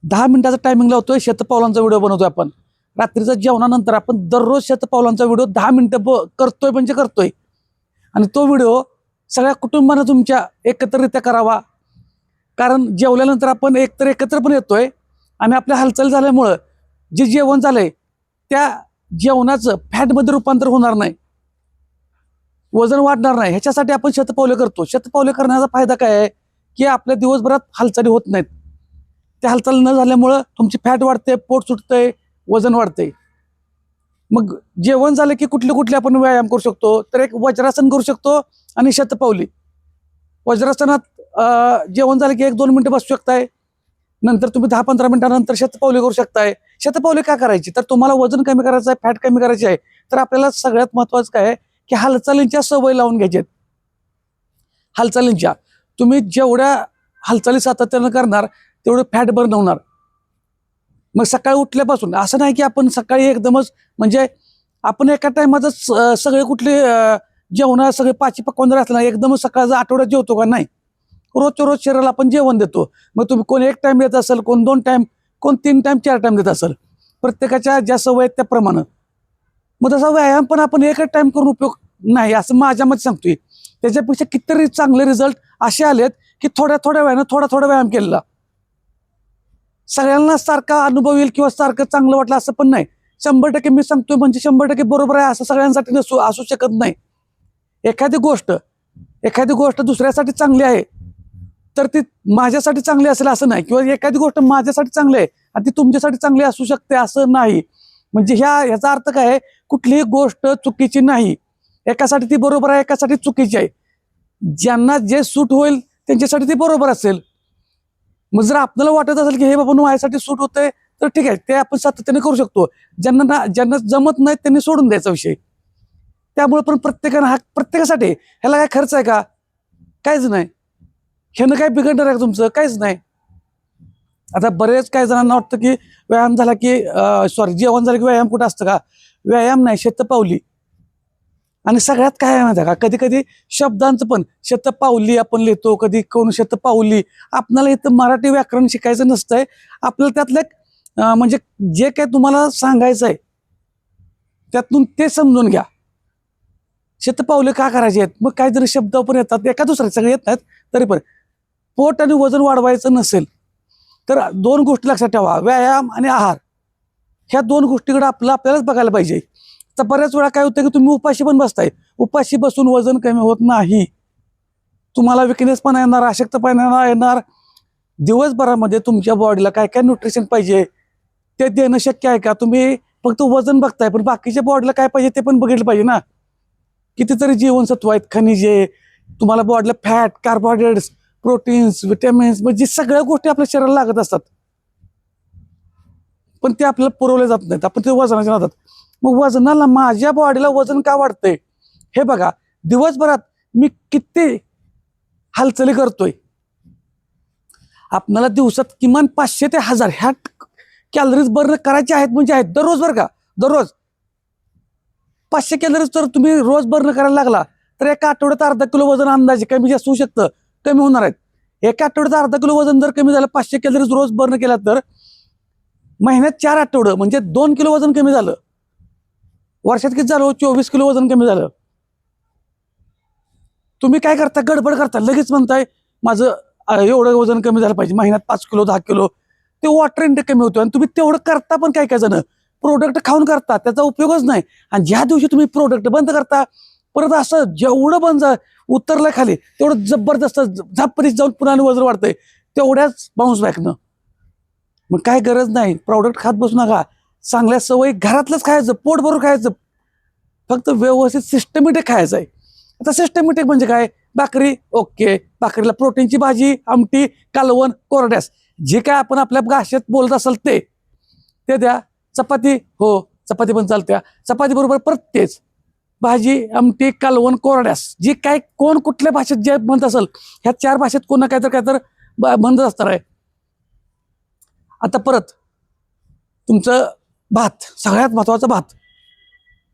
10 मिनिटाचा टायमिंग लावतोय, शतपावलांचा व्हिडिओ बनवतोय आपण. रात्रीचा जेवणानंतर आपण दररोज शतपावलांचा व्हिडिओ 10 मिनिटं करतोय म्हणजे करतोय. आणि तो व्हिडिओ सगळ्या कुटुंबानं तुमच्या एकत्रित्या करावा. कारण जेवल्यानंतर आपण एकत्र पण येतोय आणि आपल्या हालचाल झाल्यामुळं जे जेवण झालंय त्या जेवणाचं फॅटमध्ये रूपांतर होणार नाही, वजन वाढणार नाही. ह्याच्यासाठी आपण शतपावले करतो. शतपावले करण्याचा फायदा काय आहे की आपल्या दिवसभरात हालचाली होत नाहीत. त्या हालचाल न झाल्यामुळं तुमची फॅट वाढते, पोट सुटतंय, वजन वाढतंय. मग जेवण झालं की कुठले कुठले आपण व्यायाम करू शकतो, तर एक वज्रासन करू शकतो आणि शतपावली. वज्रासनात जेवण झालं की 1-2 मिनिटं बसू शकताय. नंतर तुम्ही 10-15 मिनिटानंतर शतपावली करू शकताय. शतपावली का करायची, तर तुम्हाला वजन कमी करायचं आहे, फॅट कमी करायची आहे, तर आपल्याला सगळ्यात महत्वाचं काय आहे की हालचालींच्या सवय लावून घ्यायच्या. हालचालींच्या तुम्ही जेवढ्या हालचाली सातत्यानं करणार तेवढं फॅट बर्न होणार. मग सकाळी उठल्यापासून असं नाही की आपण सकाळी एकदमच म्हणजे आपण एका टायमातच सगळे कुठले जेवण सगळे पाची पकवान जर असलं ना, एकदमच सकाळचा आठवड्यात जेवतो का, नाही. रोजच्या रोज शरीराला आपण जेवण देतो. मग तुम्ही कोण 1 टाइम देत असेल, कोण 2 टाइम, कोण 3 टाइम 4 टाइम देत असेल. प्रत्येकाच्या ज्या सवय आहेत त्याप्रमाणे. मग तसा व्यायाम पण आपण एकच टाइम करून उपयोग नाही, असं माझ्या मते सांगतोय. त्याच्यापेक्षा कितीतरी चांगले रिझल्ट असे आलेत की थोड्या वेळानं थोडा व्यायाम केलेला सगळ्यांना सारखा अनुभव येईल किंवा सारखं चांगलं वाटलं असं पण नाही. 100% मी सांगतोय म्हणजे 100% बरोबर आहे असं सगळ्यांसाठी असू शकत नाही. एखादी गोष्ट दुसऱ्यासाठी चांगली आहे तर ती माझ्यासाठी चांगली असेल असं नाही, किंवा एखादी गोष्ट माझ्यासाठी चांगली आहे आणि ती तुमच्यासाठी चांगली असू शकते असं नाही. म्हणजे ह्याचा अर्थ काय आहे, कुठलीही गोष्ट चुकीची नाही. एकासाठी ती बरोबर आहे, एकासाठी चुकीची आहे. ज्यांना जे सूट होईल त्यांच्यासाठी ती बरोबर असेल. मग जर आपल्याला वाटत असेल की हे बाबा माझ्यासाठी सूट होतंय तर ठीक आहे, ते आपण सातत्याने करू शकतो. ज्यांना जमत नाही त्यांनी सोडून द्यायचा विषय. त्यामुळे पण प्रत्येकासाठी ह्याला काय खर्च आहे का, काहीच नाही. ह्यानं काय बिघडणार आहे तुमचं, काहीच नाही. आता बरेच काही जणांना वाटतं की व्यायाम झाला की जेवण झालं की व्यायाम कुठं असतं का, व्यायाम नाही, शतपावली. आणि सगळ्यात काय आहे माहिती आहे का, कधी कधी शब्दांचं पण शतपावली आपण लिहितो, कधी कोण शतपावली. आपल्याला इथं मराठी व्याकरण शिकायचं नसतंय. आपल्याला त्यातलं म्हणजे जे काय तुम्हाला सांगायचं आहे त्यातून ते समजून घ्या. शतपावले का करायचे आहेत, मग काहीतरी शब्द पण येतात, एका दुसऱ्या सगळे येत नाहीत तरी पण. पोट आणि वजन वाढवायचं नसेल तर 2 गोष्टी लक्षात ठेवा, व्यायाम आणि आहार. ह्या 2 गोष्टीकडे आपल्यालाच बघायला पाहिजे. तर बऱ्याच वेळा काय होतं की तुम्ही उपाशी पण बसताय. उपाशी बसून वजन कमी होत नाही. तुम्हाला विकनेस पण येणार, अशक्तपणा येणार. दिवसभरामध्ये तुमच्या बॉडीला काय काय न्यूट्रिशन पाहिजे ते देणं शक्य आहे का. तुम्ही फक्त वजन बघताय पण बाकीच्या बॉडीला काय पाहिजे ते पण बघितलं पाहिजे ना. कितीतरी जीवनसत्व आहेत, खनिजे, तुम्हाला बॉडीला फॅट, कार्बोहायड्रेट्स, प्रोटीन्स, विटॅमिन्स, म्हणजे सगळ्या गोष्टी आपल्या शरीराला लागत असतात पण ते आपल्याला पुरवले जात नाहीत. आपण ते वजनाच्या नादात. मग वजनाला, माझ्या बॉडीला वजन का वाढतंय हे बघा. दिवसभरात मी किती हालचाली करतोय. आपल्याला दिवसात किमान 500 ते 1000 ह्या कॅलरीज बर्न करायच्या आहेत, म्हणजे आहेत दररोज. बरं का, दररोज 500 कॅलरीज जर तुम्ही रोज बर्न करायला लागला तर एका आठवड्यात अर्धा किलो वजन अंदाजे कमी जास्त होऊ शकतं, कमी होणार आहेत. एका आठवड्यात अर्धा किलो वजन जर कमी झालं, 500 कॅलरीज रोज बर्न केला, तर महिन्यात 4 आठवडं म्हणजे 2 किलो वजन कमी झालं. वर्षात किती झालं, 24 किलो वजन कमी झालं. तुम्ही काय करता, गडबड करता, लगेच म्हणताय माझं एवढं वजन कमी झालं पाहिजे, महिन्यात 5 किलो 10 किलो. ते वॉटर इंटेक कमी होतो आणि तुम्ही तेवढं करता पण काय जण प्रोडक्ट खाऊन करता, त्याचा उपयोगच नाही. आणि ज्या दिवशी तुम्ही प्रोडक्ट बंद करता, परत असं जेवढं बंद उतरलं खाली तेवढं जबरदस्त झपाटीत जाऊन पुन्हा वजन वाढतंय, तेवढ्याच बाउन्स बॅकनं. मग काय गरज नाही, प्रोडक्ट खात बसू नका. चांगल्या सवयी घरातलंच खायचं, पोट भरून खायचं, फक्त व्यवस्थित सिस्टमॅटिक खायचं आहे. आता सिस्टमॅटिक म्हणजे काय, भाकरी ओके, भाकरीला प्रोटीनची भाजी, आमटी, कालवण, कोरड्यास, जे काय आपण आपल्या भाषेत बोलत असेल ते द्या. चपाती, हो चपाती पण चालत्या, चपाती बरोबर परत तेच, भाजी, आमटी, कालवण, कोरड्यास, जे काय कोण कुठल्या भाषेत जे म्हणत असेल, ह्या 4 भाषेत कोण काय तर म्हणत असणार आहे. आता परत तुमचं भात, सगळ्यात महत्वाचा भात.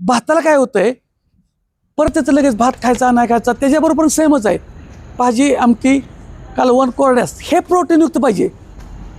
भाताला काय होतंय, परत त्याचं लगेच भात खायचा नाही खायचा, त्याच्याबरोबर सेमच आहे. भाजी, आमटी, कालवण, कोरड्यास, हे प्रोटीनयुक्त पाहिजे.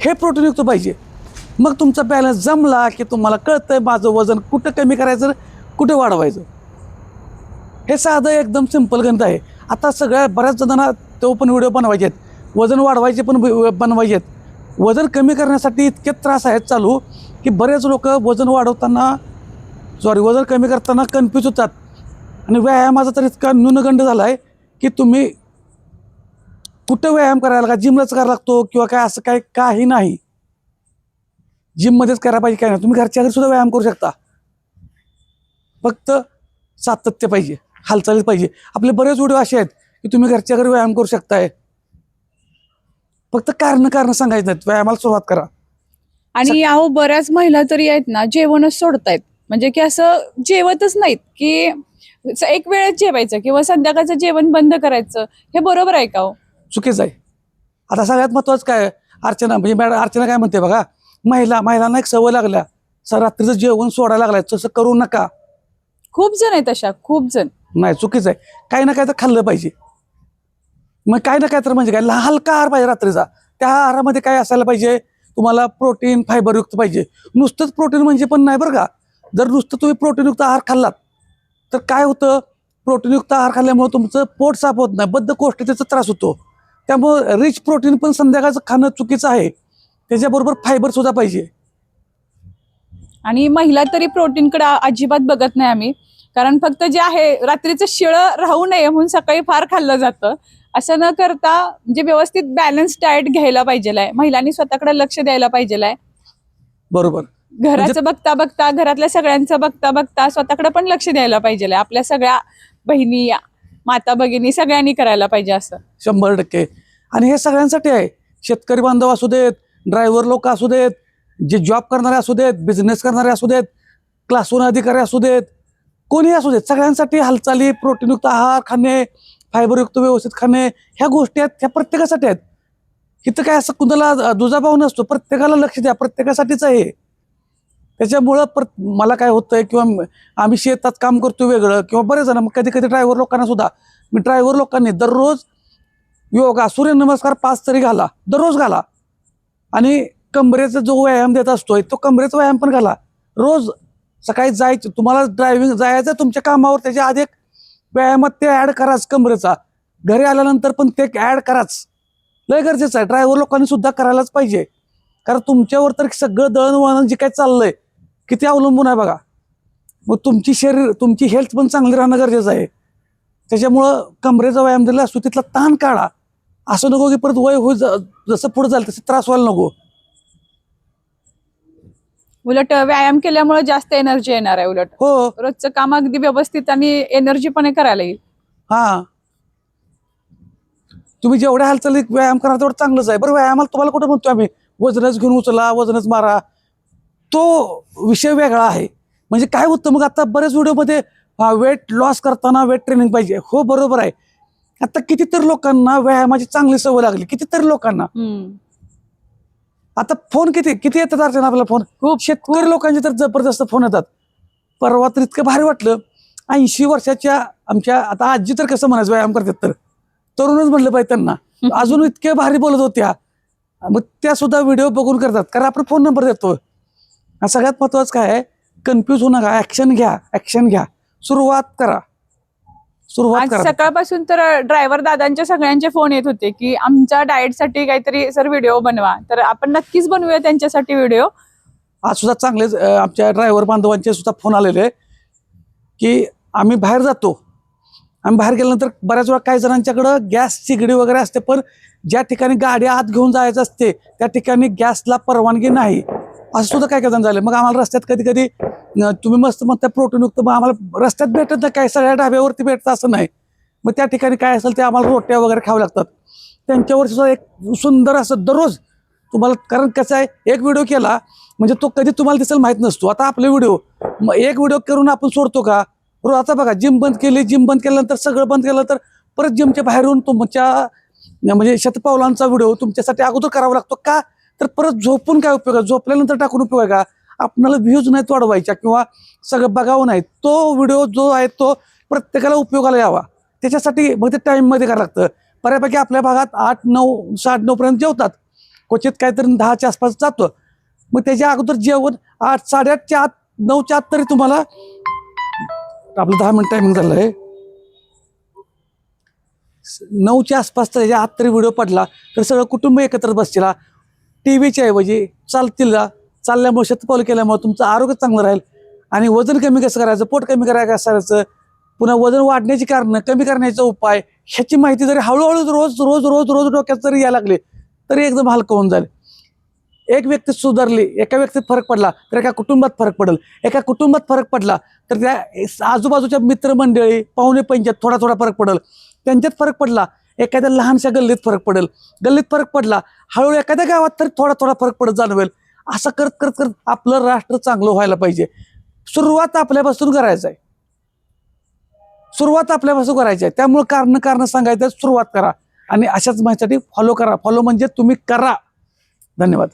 हे प्रोटीनयुक्त पाहिजे. मग तुमचा बॅलन्स जमला की तुम्हाला कळतंय माझं वजन कुठं कमी करायचं, कुठं वाढवायचं. हे साधं एकदम सिंपल गणित आहे. आता सगळ्या बऱ्याच जणांना तो पण व्हिडिओ बनवायचे आहेत, वजन वाढवायचे पण बनवायचे आहेत. वजन कमी करण्यासाठी इतके त्रास आहेत चालू की बरेच लोक वजन वजन कमी करताना कन्फ्यूज होतात. आणि व्यायामाचा तर इतका न्यूनगंड झाला आहे की तुम्ही कुठं व्यायाम करायला का जिमलाच करायला लागतो किंवा काय असं काय काही नाही. जिममध्येच करायला पाहिजे काय नाही, तुम्ही घरच्या घरी सुद्धा व्यायाम करू शकता. फक्त सातत्य पाहिजे, हालचाली पाहिजे. आपले बरेच व्हिडिओ असे आहेत की तुम्ही घरच्या घरी व्यायाम करू शकताय. फक्त कारण सांगायचं नाहीत, व्यायामाला सुरुवात करा. आणि अहो बऱ्याच महिला तरी आहेत ना जेवणच सोडतायत, म्हणजे की असं जेवतच नाहीत की एक वेळच जेवायचं किंवा संध्याकाळचं जेवण बंद करायचं. हे बरोबर आहे का हो? चुकीचं आहे. आता सगळ्यात महत्त्वाचं काय अर्चना, म्हणजे मॅडम अर्चना काय म्हणते बघा, महिलांना एक सवय लागल्या, रात्रीचं जेवण सोडायला लागलाय, तसं करू नका. खूप जण आहेत अशा, खूप जण. नाही, चुकीचं आहे. काही ना काही तर खाल्लं पाहिजे. मग काही ना काय तर म्हणजे काय, हलका आहार पाहिजे रात्रीचा. त्या आहारामध्ये काय असायला पाहिजे, तुम्हाला प्रोटीन फायबरयुक्त पाहिजे. नुसतंच प्रोटीन म्हणजे पण नाही बरं का. जर नुसतं तुम्ही प्रोटीनयुक्त आहार खाल्लात तर काय होतं, प्रोटीनयुक्त आहार खाल्ल्यामुळे तुमचं पोट साफ होत नाही, बद्धकोष्ठतेचा त्रास होतो. त्यामुळं रिच प्रोटीन पण संध्याकाळचं खाणं चुकीचं आहे. त्याच्याबरोबर फायबर सुद्धा पाहिजे. आणि महिला तरी प्रोटीनकडे अजिबात बघत नाही आम्ही, कारण फक्त जे आहे रात्रीचं शिळं राहू नये म्हणून सकाळी फार खाल्लं जातं. असं न करता म्हणजे व्यवस्थित बॅलन्स डाएट घ्यायला पाहिजे आहे. महिलांनी स्वतःकडे लक्ष द्यायला पाहिजे आहे. बरोबर. घराचं बघता बघता, घरातल्या सगळ्यांचं बघता बघता स्वतःकडे पण लक्ष द्यायला पाहिजे आहे. आपल्या सगळ्या बहिणी, माता भगिनी सगळ्यांनी करायला पाहिजे असं. 100%. आणि हे सगळ्यांसाठी आहे. शेतकरी बांधव असू देत, ड्रायव्हर लोक असू देत, जे जॉब करणारे असू देत, बिझनेस करणारे असू देत, क्लास 1 अधिकारी असू देत, कोणी असू देत, सगळ्यांसाठी हालचाली, प्रोटीनयुक्त आहार खाणे, फायबरयुक्त व्यवस्थित खाणे, ह्या गोष्टी आहेत, ह्या प्रत्येकासाठी आहेत. इथं काय असं कुणाला दुजाभाव नसतो, प्रत्येकाला लक्ष द्या, प्रत्येकासाठीच आहे. त्याच्यामुळं मला काय होतंय, किंवा आम्ही शेतात काम करतो वेगळं, किंवा बरेच जण, कधी कधी ड्रायव्हर लोकांना सुद्धा मी ड्रायव्हर लोकांनी दररोज योगा, सूर्यनमस्कार 5 तरी घाला, दररोज घाला. आणि कमरेचा जो व्यायाम देत असतोय तो कमरेचा व्यायाम पण घाला. रोज सकाळी जायचं, तुम्हाला ड्रायव्हिंग जायचं तुमच्या कामावर, त्याच्या आधी एक व्यायामात ते ॲड कराच कमरेचा. घरी आल्यानंतर पण ते ॲड कराच, लय गरजेचं आहे. ड्रायव्हर लोकांनी सुद्धा करायलाच पाहिजे, कारण तुमच्यावर तर सगळं दळणवळण जे काय चाललंय किती अवलंबून आहे बघा. मग तुमची हेल्थ पण चांगली राहणं गरजेचं आहे. त्याच्यामुळं कमरेचा व्यायाम दिला असतो, तिथला ताण काढा. असं नको की परत वय होई जसं पुढे जाईल तसं त्रास व्हायला नको. उलट व्यायाम केल्यामुळे जास्त एनर्जी येणार आहे. उलट हो, रोजचं काम अगदी व्यवस्थित आणि एनर्जी पण करायला येईल. हा, तुम्ही जेवढ्या हालचाली व्यायाम करा तेवढं चांगलंच आहे. बरं, व्यायामाला तुम्हाला कुठं म्हणतो आम्ही वजनच घेऊन उचला, वजनच मारा, तो विषय वेगळा आहे. म्हणजे काय होतं मग, आता बरेच व्हिडिओमध्ये वेट लॉस करताना वेट ट्रेनिंग पाहिजे. हो, बरोबर आहे. आता कितीतरी लोकांना व्यायामाची चांगली सवय लागली, कितीतरी लोकांना. आता फोन किती येतात अर्चना आपला, फोन खूप शेतकरी लोकांचे तर जबरदस्त फोन येतात. परवा तर इतकं भारी वाटलं, 80 वर्षाच्या आमच्या, आता आजी तर कसं म्हणायचं व्यायाम करतात, तर तरुणच म्हणलं पाहिजे त्यांना, अजून इतके भारी बोलत होत्या. मग त्या सुद्धा व्हिडिओ बघून करतात, कारण आपण फोन नंबर देतो. सगळ्यात महत्वाचं काय आहे, कन्फ्यूज होऊ नका, ऍक्शन घ्या, सुरुवात करा. सकाळपासून तर ड्रायव्हर दादांच्या सगळ्यांचे फोन येत होते की आमच्या डाएटसाठी काहीतरी सर व्हिडिओ बनवा. तर आपण नक्कीच बनवूया त्यांच्यासाठी व्हिडिओ. आज सुद्धा चांगलेच आमच्या ड्रायव्हर बांधवांचे सुद्धा फोन आलेले की आम्ही बाहेर जातो, आम्ही बाहेर गेल्यानंतर बऱ्याच वेळा काही जणांच्याकडं गॅस शेगडी वगैरे असते, पण ज्या ठिकाणी गाडी आत घेऊन जायचं असते त्या ठिकाणी गॅसला परवानगी नाही, असं सुद्धा काय जण झालं. मग आम्हाला रस्त्यात कधी कधी तुम्ही मस्त म्हणता प्रोटीनयुक्त, मग आम्हाला रस्त्यात भेटत नाही, काय सगळ्या ढाब्यावरती भेटतं असं नाही. मग त्या ठिकाणी काय असेल ते आम्हाला रोट्या वगैरे खावं लागतात. त्यांच्यावर सुद्धा एक सुंदर असं दररोज तुम्हाला, कारण कसं आहे, एक व्हिडिओ केला म्हणजे तो कधी तुम्हाला दिसेल माहीत नसतो. आता आपले व्हिडिओ एक व्हिडिओ करून आपण सोडतो का? बरोबर. आता बघा, जिम बंद केल्यानंतर सगळं बंद केल्यानंतर परत जिमच्या बाहेरून तुमच्या म्हणजे शतपावलांचा व्हिडिओ तुमच्यासाठी अगोदर करावा लागतो का? तर परत झोपून काय उपयोग आहे, झोपल्यानंतर टाकून उपयोग आहे का? आपल्याला व्ह्यूज नाहीत वाढवायच्या किंवा सगळं बघावं नाही, तो व्हिडिओ जो आहे तो प्रत्येकाला उपयोगाला यावा, त्याच्यासाठी मग ते टाईममध्ये करावं लागतं. बऱ्यापैकी आपल्या भागात 8, 9, 8:30 पर्यंत जेवतात. क्वचित काहीतरी 10च्या आसपास जातो. मग त्याच्या अगोदर जेवण 8, 8:30च्या आत, 9च्या आत तरी तुम्हाला, आपलं 10 मिनिट टायमिंग झालं आहे, 9च्या आसपास त्याच्या आत तरी व्हिडिओ पडला तर सगळं कुटुंब एकत्र बसतील. टीव्हीच्या ऐवजी चालल्यामुळे, शतपावली केल्यामुळे तुमचं आरोग्य चांगलं राहील. आणि वजन कमी कसं करायचं, पोट कमी कसं करायचं, पुन्हा वजन वाढण्याची कारणं, कमी करण्याचा उपाय, ह्याची माहिती जरी हळूहळू रोज रोज रोज रोज डोक्यात जरी यायला लागले तरी एकदम हलकं होऊन जाईल. एक व्यक्ती सुधारली, एका व्यक्तीत फरक पडला तर एका कुटुंबात फरक पडेल. एका कुटुंबात फरक पडला तर त्या आजूबाजूच्या मित्रमंडळी, पाहुणे पंचायत थोडा थोडा फरक पडेल. त्यांच्यात फरक पडला, एखाद्या लहानशा गल्लीत फरक पडेल. गल्लीत फरक पडला, हळूहळू एखाद्या गावात तरी थोडा थोडा फरक पडत जाणवेल. असं करत करत करत आपलं राष्ट्र चांगलं व्हायला पाहिजे. सुरुवात आपल्यापासून करायचं आहे. सुरुवात आपल्यापासून करायची आहे. त्यामुळे कारण सांगायचं, सुरुवात करा आणि अशाच माहितीसाठी फॉलो करा. फॉलो म्हणजे तुम्ही करा. धन्यवाद.